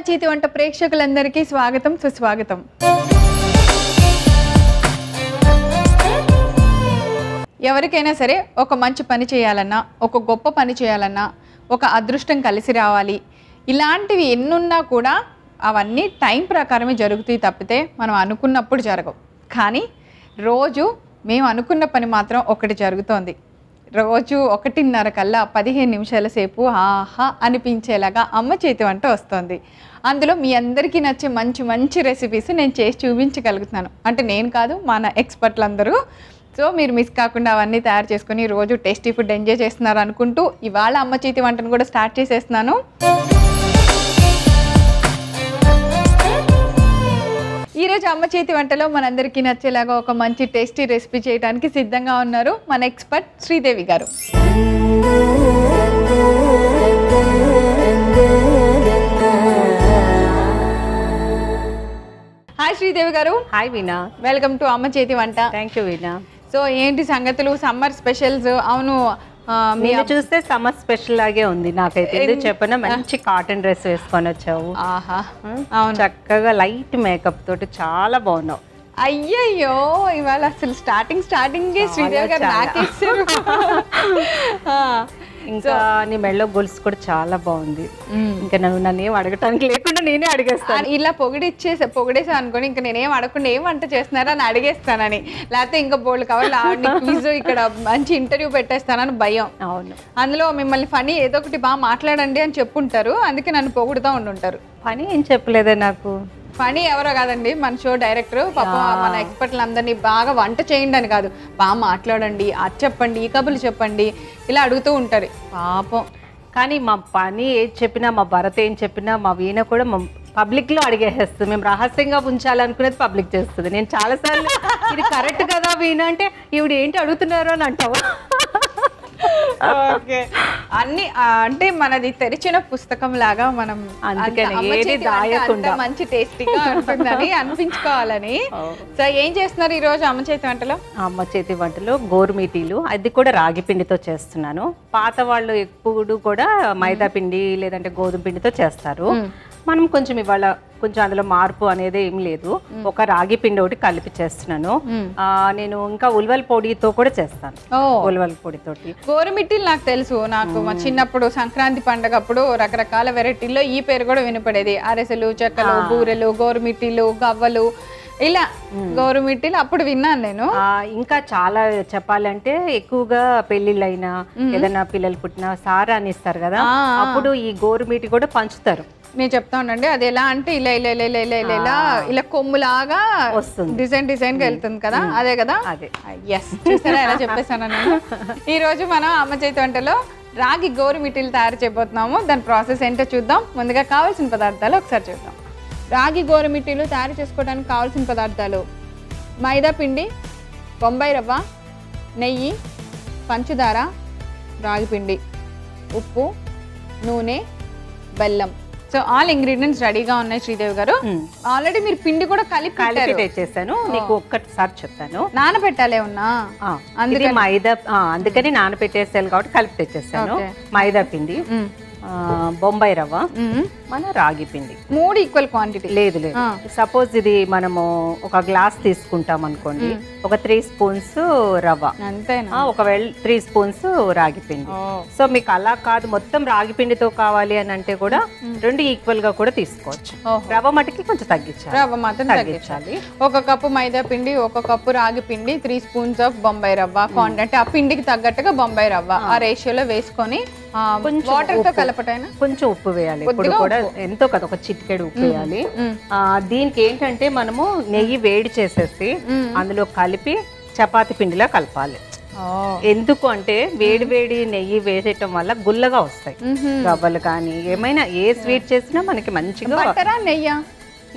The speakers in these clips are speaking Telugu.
చేతి వంట ప్రేక్షకులందరికీ స్వాగతం సుస్వాగతం. ఎవరికైనా సరే ఒక మంచి పని చేయాలన్నా, ఒక గొప్ప పని చేయాలన్నా, ఒక అదృష్టం కలిసి రావాలి, ఇలాంటివి ఎన్నున్నా కూడా అవన్నీ టైం ప్రకారమే జరుగుతాయి తప్పితే మనం అనుకున్నప్పుడు జరగవు. కానీ రోజు మేము అనుకున్న పని మాత్రం ఒకటి జరుగుతోంది. రోజు 1:30 కల్లా 15 నిమిషాల సేపు ఆహా అనిపించేలాగా అమ్మ చేతి వంట వస్తుంది. అందులో మీ అందరికీ నచ్చే మంచి మంచి రెసిపీస్ నేను చేసి చూపించగలుగుతున్నాను. అంటే నేను కాదు, మన ఎక్స్పర్ట్లు అందరూ. సో మీరు మిస్ కాకుండా అవన్నీ తయారు చేసుకొని రోజు టేస్టీ ఫుడ్ ఎంజాయ్ చేస్తున్నారు అనుకుంటూ ఇవాళ అమ్మ చేతి వంటను కూడా స్టార్ట్ చేసేస్తున్నాను. ఈరోజు అమ్మ చేతి వంటలో మనందరికీ నచ్చేలాగా ఒక మంచి టేస్టీ రెసిపీ చేయడానికి సిద్ధంగా ఉన్నారు మన ఎక్స్పర్ట్ శ్రీదేవి గారు. హాయ్ శ్రీదేవి గారు. Hi veena. వెల్కమ్ టు అమ్మ చేతి వంట. Thank you veena. సో ఏంటి సంగతులు, సమ్మర్ స్పెషల్స్? అవును, మీరు చూస్తే సమ్మర్ స్పెషల్ లాగే ఉంది నాకైతే. ఎందుకు చెప్పనా, మంచి కాటన్ డ్రెస్ వేసుకొని వచ్చావు. ఆహా, అవును, చక్కగా లైట్ మేకప్ తోటి చాలా బాగున్నావు. అయ్యయ్యో, ఇవాళ అసలు స్టార్టింగ్ శ్రీదేవి గారు నాకేసారు. ఇంకా నీ మెళ్ళో గొలుసు కూడా చాలా బాగుంది. ఇంకా నన్ను ఏం అడగటానికి లేకుండా నేనే అడిగేస్తాను. ఇలా పొగిడేసా అనుకోని ఇంకా నేనేం అడగకుండా ఏం వంట చేస్తున్నారా అని అడిగేస్తానని, లేకపోతే ఇంకా బోల్డ్ కవర్లు క్విజ్ ఇక్కడ మంచి ఇంటర్వ్యూ పెట్టేస్తానని భయం. అవును, అందులో మిమ్మల్ని ఫనీ ఏదో ఒకటి బాగా మాట్లాడండి అని చెప్పుంటారు, అందుకే నన్ను పొగుడుతూ ఉండుంటారు. పని ఏం చెప్పలేదే నాకు. ఫనీ ఎవరో కాదండి, మన షో డైరెక్టర్. పాపం మన ఎక్స్పర్ట్లందరినీ బాగా వంట చేయండి అని కాదు, బాగా మాట్లాడండి, అది చెప్పండి, ఈ కబుర్లు చెప్పండి, ఇలా అడుగుతూ ఉంటారు పాపం. కానీ మా పని ఏది చెప్పినా, మా భరత్ ఏం చెప్పినా, మా వీణ కూడా పబ్లిక్లో అడిగేస్తుంది. మేము రహస్యంగా ఉంచాలనుకునేది పబ్లిక్ చేస్తుంది. నేను చాలాసార్లు ఇది కరెక్ట్ కదా వీణ అంటే, ఈవిడ ఏంటి అడుగుతున్నారు అని అంటావు. ఓకే, అన్ని అంటే మనది తెరిచిన పుస్తకం లాగా మనం మంచి టేస్టీగా ఉంటుందని అనిపించుకోవాలని. సో ఏం చేస్తున్నారు ఈ రోజు అమ్మ చేతి వంటలో? అమ్మ చేతి వంటలో గోరుమిటీలు, అది కూడా రాగి పిండితో చేస్తున్నాను. పాత వాళ్ళు ఎప్పుడు కూడా మైదా పిండి లేదంటే గోధుమ పిండితో చేస్తారు. మనం కొంచెం ఇవాళ కొంచెం అందులో మార్పు అనేది ఏం లేదు. ఒక రాగి పిండి ఒకటి కలిపి చేస్తున్నాను. నేను ఇంకా ఉల్వల పొడితో కూడా చేస్తాను. ఉల్వల పొడితోటి గోరుమిట్టిలు నాకు తెలుసు. నాకు చిన్నప్పుడు సంక్రాంతి పండుగ అప్పుడు రకరకాల వెరైటీల్లో ఈ పేరు కూడా వినపడేది. అరెసలు, చెక్కలు, బూరెలు, గోరుమిట్టిలు, గవ్వలు, ఇలా గోరుమిట్టిలు అప్పుడు విన్నాను నేను. ఇంకా చాలా చెప్పాలంటే ఎక్కువగా పెళ్లిళ్ళైనా ఏదైనా పిల్లలు పుట్టినా సారా అని ఇస్తారు కదా, అప్పుడు ఈ గోరుమిటి కూడా పంచుతారు. నేను చెప్తా ఉండండి, అది ఎలా అంటే ఇలా ఇలా ఇలా ఇలా ఇలా ఇలా ఇలా ఇలా కొమ్ములాగా వస్తుంది, డిజైన్ గా వెళ్తుంది కదా, అదే కదా. అదే, ఎస్, చూసారా ఎలా చెప్పేసాను నేను. ఈ రోజు మనం అమ్మ చేతి వంటలో రాగి గోరుమిటీలు తయారు చేయబోతున్నాము. దాని ప్రాసెస్ ఏంటో చూద్దాం. ముందుగా కావాల్సిన పదార్థాలు ఒకసారి చూద్దాం. రాగి గోరుమిటీలు తయారు చేసుకోవడానికి కావాల్సిన పదార్థాలు: మైదా పిండి, బొంబాయి రవ్వ, నెయ్యి, పంచదార, రాగి పిండి, ఉప్పు, నూనె, బెల్లం. సో ఆల్ ఇంగ్రీడియంట్స్ రెడీగా ఉన్నాయి శ్రీదేవి గారు. ఆల్రెడీ మీరు పిండి కూడా కలిపి తెచ్చేసాను. నీకు ఒక్కసారి చెప్తాను. నానబెట్టాలే ఉన్నా, అందుకని మైదా, అందుకని నానబెట్టేసాను కాబట్టి కలిపి తెచ్చేసాను. మైదా పిండి, బొంబాయి రవ్వ, మన రాగి పిండి, 3 ఈక్వల్ క్వాంటిటీ. లేదు, సపోజ్ ఇది మనము ఒక గ్లాస్ తీసుకుంటాం అనుకోండి, ఒక 3 స్పూన్స్ రవ్వ, అంతేనా? ఒకవేళ 3 స్పూన్స్ రాగి పిండి. సో మీకు అలా కాదు, మొత్తం రాగి పిండితో కావాలి అని అంటే కూడా 2 ఈక్వల్ గా కూడా తీసుకోవచ్చు. రవ్వ మటుకి కొంచెం తగ్గించాలి, రవ్వ మాత్రం తగ్గించాలి. 1 కప్పు మైదా పిండి, 1 కప్పు రాగి పిండి, 3 స్పూన్స్ ఆఫ్ బొంబాయి రవ్వ. అంటే ఆ పిండికి తగ్గట్టుగా బొంబాయి రవ్వ ఆ రేషియోలో వేసుకొని వాటర్ తో కలపటైనా కొంచెం ఉప్పు వేయాలి. ఇప్పుడు కూడా ఎంతో కదా, ఒక చిటికెడు ఉప్పు వేయాలి. దీనికి ఏంటంటే మనము నెయ్యి వేడి చేసేసి అందులో కలిపి చపాతి పిండిలా కలపాలి. ఎందుకు అంటే వేడి వేడి నెయ్యి వేసేయటం వల్ల గుల్లగా వస్తాయి రవ్వలు. కానీ ఏమైనా ఏ స్వీట్ చేసినా మనకి మంచిగా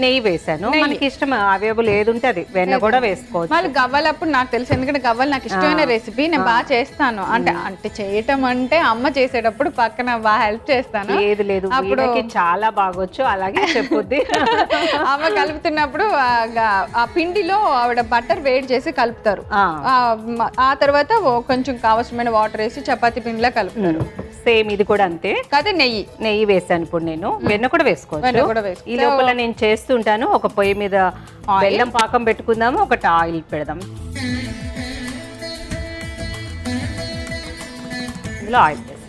నెయ్యి వేసాను. మనకి ఇష్టం అవైలబుల్ ఏది ఉంటే అది, వెన్న కూడా వేసుకోవచ్చు. మళ్ళీ గవ్వలు అప్పుడు నాకు తెలుసు, ఎందుకంటే గవ్వలు నాకు ఇష్టమైన రెసిపీ, నేను బాగా చేస్తాను. అంటే చేయటం అంటే అమ్మ చేసేటప్పుడు పక్కన బాగా హెల్ప్ చేస్తాను. లేదు, అప్పుడు చాలా బాగొచ్చు, అలాగే చెప్పుద్ది. అమ్మ కలుపుతున్నప్పుడు ఆ పిండిలో ఆవిడ బటర్ వేడి చేసి కలుపుతారు. ఆ తర్వాత కొంచెం కావలసిన వాటర్ వేసి చపాతీ పిండిలా కలుపుతారు. సేమ్ ఇది కూడా అంతే. కాదు నెయ్యి వేసాను ఇప్పుడు నేను. వెన్న కూడా వేసుకోవచ్చు. ఈ లోపల నేను చేస్తుంటాను. ఒక పొయ్యి మీద బెల్లం పాకం పెట్టుకుందాము, ఒకటి ఆయిల్ పెడదాం. ఇందులో ఆయిల్ వేస్తాం.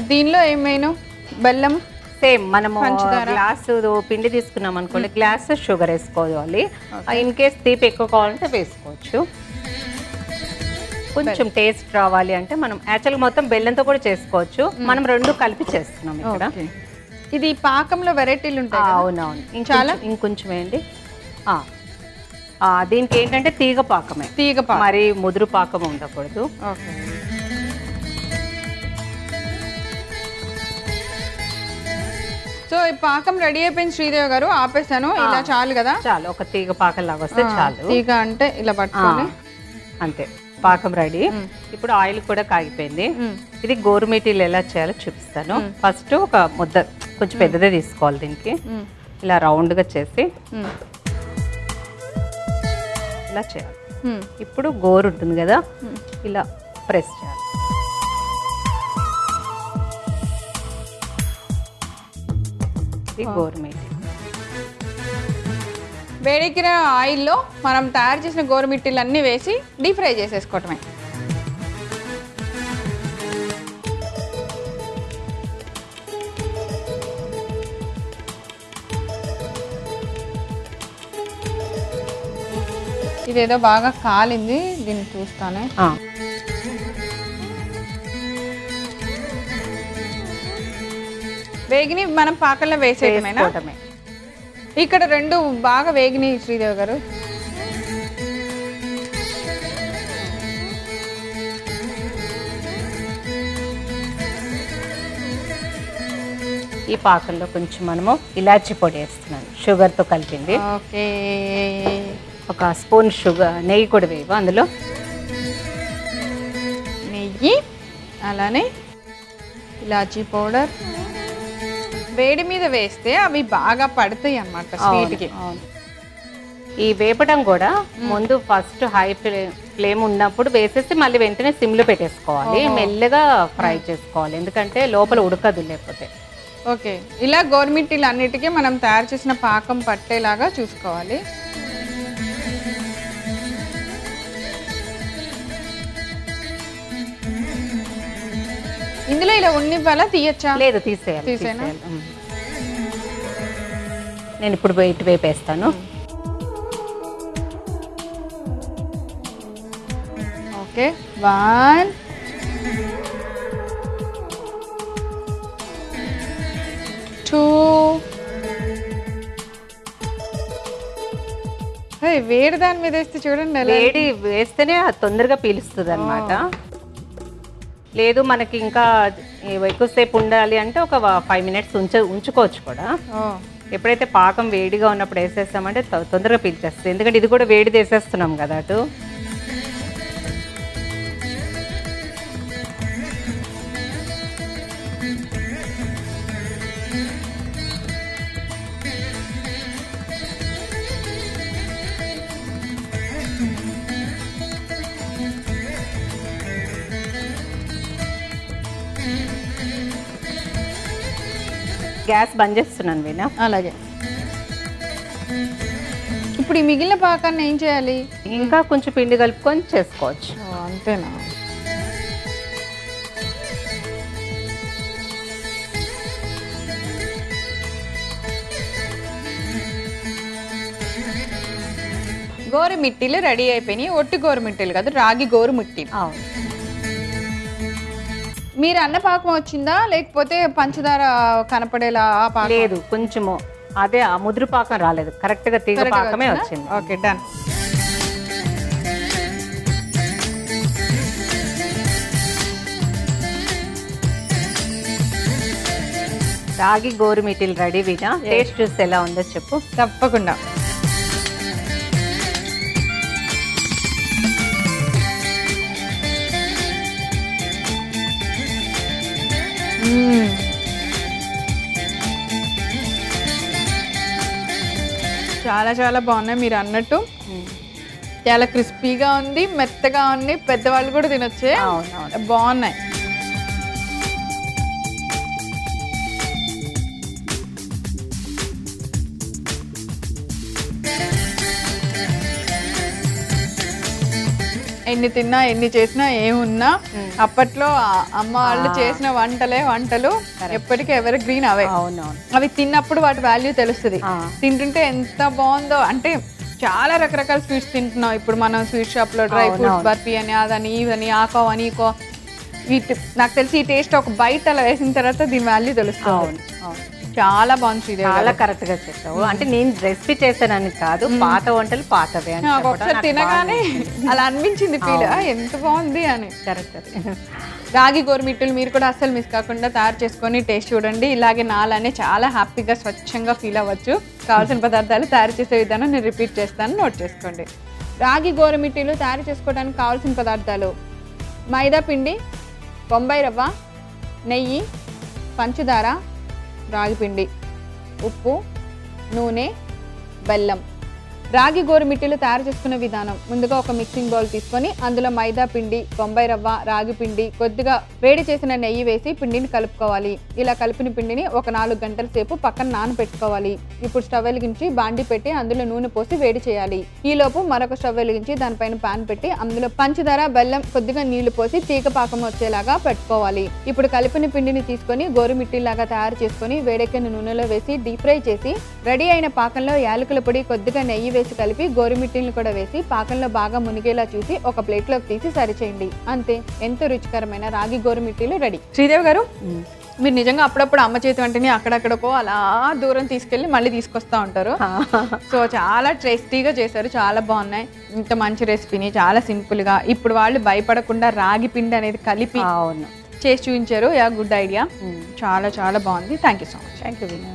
దీనిలో ఏమైనా బెల్లం సేమ్ మనము గ్లాసు పిండి తీసుకున్నాం అనుకోండి, గ్లాస్ షుగర్ వేసుకోవాలి. ఇన్ కేస్ తీపి ఎక్కువ కావాలంటే వేసుకోవచ్చు. కొంచెం టేస్ట్ రావాలి అంటే మనం యాక్చువల్గా మొత్తం బెల్లంతో కూడా చేసుకోవచ్చు. మనం రెండు కలిపి చేస్తున్నాం ఇక్కడ. ఇది పాకంలో వెరైటీలు ఉంటాయి. అవునవును, చాలా ఇంకొంచెం వేయండి. దీనికి ఏంటంటే తీగ పాకమే, మరి ముదురు పాకం ఉండకూడదు. సో ఈ పాకం రెడీ అయిపోయింది శ్రీదేవి గారు, ఆపేసాను. ఇలా చాలు కదా? చాలు, ఒక తీగ పాకం లాగా వస్తే చాలు. తీగ అంటే ఇలా పట్టుకొని అంతే, పాకం రెడీ. ఇప్పుడు ఆయిల్ కూడా కాగిపోయింది. ఇది గోరుమిటీలు ఎలా చేయాలో చూపిస్తాను. ఫస్ట్ ఒక ముద్ద కొంచెం పెద్దదే తీసుకోవాలి. దీనికి ఇలా రౌండ్ గా చేసి ఇలా చేయాలి. ఇప్పుడు గోరు ఉంటుంది కదా, ఇలా ప్రెస్ చేయాలి. గోరుమిట్టి వేడెక్కిన ఆయిల్లో మనం తయారు చేసిన గోరుమిట్టీలు అన్నీ వేసి డీప్ ఫ్రై చేసేసుకోవటమే. ఇదేదో బాగా కాలింది, దీన్ని చూస్తానే. వేగిని మనం పాకంలో వేసేయటమేనా? ఇక్కడ రెండు బాగా వేగిని శ్రీదేవి గారు. ఈ పాకంలో కొంచెం మనము ఇలాచి పొడి వేస్తున్నాను, షుగర్తో కలిపింది. ఓకే, ఒక స్పూన్ షుగర్, నెయ్యి కూడా వేయవు అందులో. నెయ్యి, అలానే ఇలాచీ పౌడర్. వేడి మీద వేస్తే అవి బాగా పడతాయి అన్నమాట స్వీట్కి. ఈ వేపడం కూడా ముందు ఫస్ట్ హై ఫ్లేమ్ ఉన్నప్పుడు వేసేసి మళ్ళీ వెంటనే సిమ్లో పెట్టేసుకోవాలి. మెల్లగా ఫ్రై చేసుకోవాలి, ఎందుకంటే లోపల ఉడకదు లేకపోతే. ఓకే, ఇలా గోరుమిట్టీలు అన్నిటికీ మనం తయారు చేసిన పాకం పట్టేలాగా చూసుకోవాలి. ఇందులో ఇలా ఉన్నివ్వాలా, తీయచ్చా? లేదు, తీసేయాలి. నేను ఇప్పుడు ఇటు వైపు వేస్తాను. ఓకే, 1 2. వేడి దాని మీద వేస్తే చూడండి, వేడి వేస్తేనే తొందరగా పీలుస్తుంది అన్నమాట. లేదు మనకి ఇంకా ఎక్కువసేపు ఉండాలి అంటే ఒక 5 minutes ఉంచుకోవచ్చు కూడా. ఎప్పుడైతే పాకం వేడిగా ఉన్నప్పుడు వేసేస్తామంటే తొందరగా పీల్చేస్తుంది, ఎందుకంటే ఇది కూడా వేడి వేసేస్తున్నాం కదా అటు. గ్యాస్ బంద్ చేస్తున్నాను వీణా. అలాగే. ఇప్పుడు ఈ మిగిలిన పాకాన్ని ఏం చేయాలి? ఇంకా కొంచెం పిండి కలుపుకొని చేసుకోవచ్చు. అంతేనా? గోరుమిట్టీలు రెడీ అయిపోయినాయి. ఒట్టి గోరుమిట్టీలు కాదు, రాగి గోరుమిట్టీలు. మీరు అన్న పాకం వచ్చిందా లేకపోతే పంచదార కనపడేలా? లేదు, కొంచెము అదే ఆ ముదురు పాకం రాలేదు, కరెక్ట్గా తీగ పాకమే వచ్చింది. Okay, done. రాగి గోరుమిట్టీలు రెడీ వీణా. టేస్ట్ చూస్తే ఎలా ఉందో చెప్పు. తప్పకుండా. చాలా చాలా బాగున్నాయి మీరు అన్నట్టు. చాలా క్రిస్పీగా ఉంది, మెత్తగా ఉంది, పెద్దవాళ్ళు కూడా తినొచ్చే. అవునవును, బాగున్నాయి. ఎన్ని తిన్నా ఎన్ని చేసినా ఏమున్నా అప్పట్లో అమ్మ వాళ్ళు చేసిన వంటలు ఎప్పటికీ ఎవర్ గ్రీన్ అవే. అవునవును, అవి తిన్నప్పుడు వాటి వాల్యూ తెలుస్తుంది. తింటుంటే ఎంత బాగుందో. అంటే చాలా రకరకాల స్వీట్స్ తింటున్నాం ఇప్పుడు మనం స్వీట్ షాప్ లో, డ్రై ఫ్రూట్స్ బర్ఫీ అని, అదని ఇవని, ఆకో అని ఈకో. వీటి నాకు తెలిసి ఈ టేస్ట్ ఒక బయట అలా వేసిన తర్వాత దీని వాల్యూ తెలుస్తుంది. చాలా బాగుంది శ్రీదేవి, చాలా కరెక్ట్ గా చెప్పావు. అంటే నేను రెసిపీ చేశానని కాదు, పాత వంటలు పాతవే అని ఒకసారి తినగానే అలా అనిపించింది ఫీల్, ఎంత బాగుంది అని. కరెక్ట్. రాగి గోరుమిట్టులు మీరు కూడా అస్సలు మిస్ కాకుండా తయారు చేసుకొని టేస్ట్ చూడండి. ఇలాగే నాలానే చాలా హ్యాపీగా స్వచ్ఛంగా ఫీల్ అవ్వచ్చు. కావాల్సిన పదార్థాలు తయారు చేసే విధానం నేను రిపీట్ చేస్తాను, నోట్ చేసుకోండి. రాగి గోరుమిట్టులు తయారు చేసుకోవడానికి కావాల్సిన పదార్థాలు: మైదా పిండి, బొంబాయి రవ్వ, నెయ్యి, పంచదార, రాగిపిండి, ఉప్పు, నూనె, బెల్లం. రాగి గోరుమిట్టులు తయారు చేసుకునే విధానం: ముందుగా ఒక మిక్సింగ్ బౌల్ తీసుకొని అందులో మైదా పిండి, బొంబాయి రవ్వ, రాగి పిండి, కొద్దిగా వేడి చేసిన నెయ్యి వేసి పిండిని కలుపుకోవాలి. ఇలా కలిపిన పిండిని ఒక 4 గంటల సేపు పక్కన నానబెట్టుకోవాలి. ఇప్పుడు స్టవ్ వెలిగించి బాండి పెట్టి అందులో నూనె పోసి వేడి చేయాలి. ఈలోపు మరొక స్టవ్ వెలిగించి దానిపైన పాన్ పెట్టి అందులో పంచదార, బెల్లం, కొద్దిగా నీళ్లు పోసి తీగ పాకం వచ్చేలాగా పెట్టుకోవాలి. ఇప్పుడు కలిపిన పిండిని తీసుకొని గోరుమిట్టిలాగా తయారు చేసుకొని వేడెక్కిన నూనెలో వేసి డీప్ ఫ్రై చేసి రెడీ అయిన పాకంలో యాలకుల పొడి, కొద్దిగా నెయ్యి వేసి కలిపి గోరుమిట్టిని కూడా వేసి పాకంలో బాగా మునిగేలా చూసి ఒక ప్లేట్లోకి తీసి సరిచేయండి. అంతే, ఎంతో రుచికరమైన రాగి గోరుమిట్టిలు రెడీ. శ్రీదేవి గారు, మీరు నిజంగా అప్పుడప్పుడు అమ్మ చేతి వంటని అక్కడక్కడకో అలా దూరం తీసుకెళ్ళి మళ్ళీ తీసుకొస్తా ఉంటారు. సో చాలా టేస్టీగా చేశారు, చాలా బాగున్నాయి. ఇంత మంచి రెసిపీని చాలా సింపుల్గా ఇప్పుడు వాళ్ళు భయపడకుండా రాగి పిండి అనేది కలిపి చేసి చూపించారు. Yeah, good idea. చాలా చాలా బాగుంది. Thank you so much. Thank you Vinay.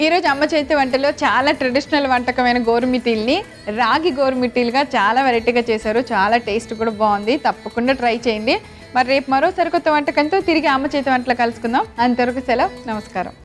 ఈరోజు అమ్మ చేతి వంటలో చాలా ట్రెడిషనల్ వంటకమైన గోరుమిట్టిల్ని రాగి గోరుమిట్టిలుగా చాలా వెరైటీగా చేశారు. చాలా టేస్ట్ కూడా బాగుంది. తప్పకుండా ట్రై చేయండి. మరి రేపు మరో సరికొత్త వంటకంతో తిరిగి అమ్మ చేతి వంటలో కలుసుకుందాం. అంతవరకు సెలవు, నమస్కారం.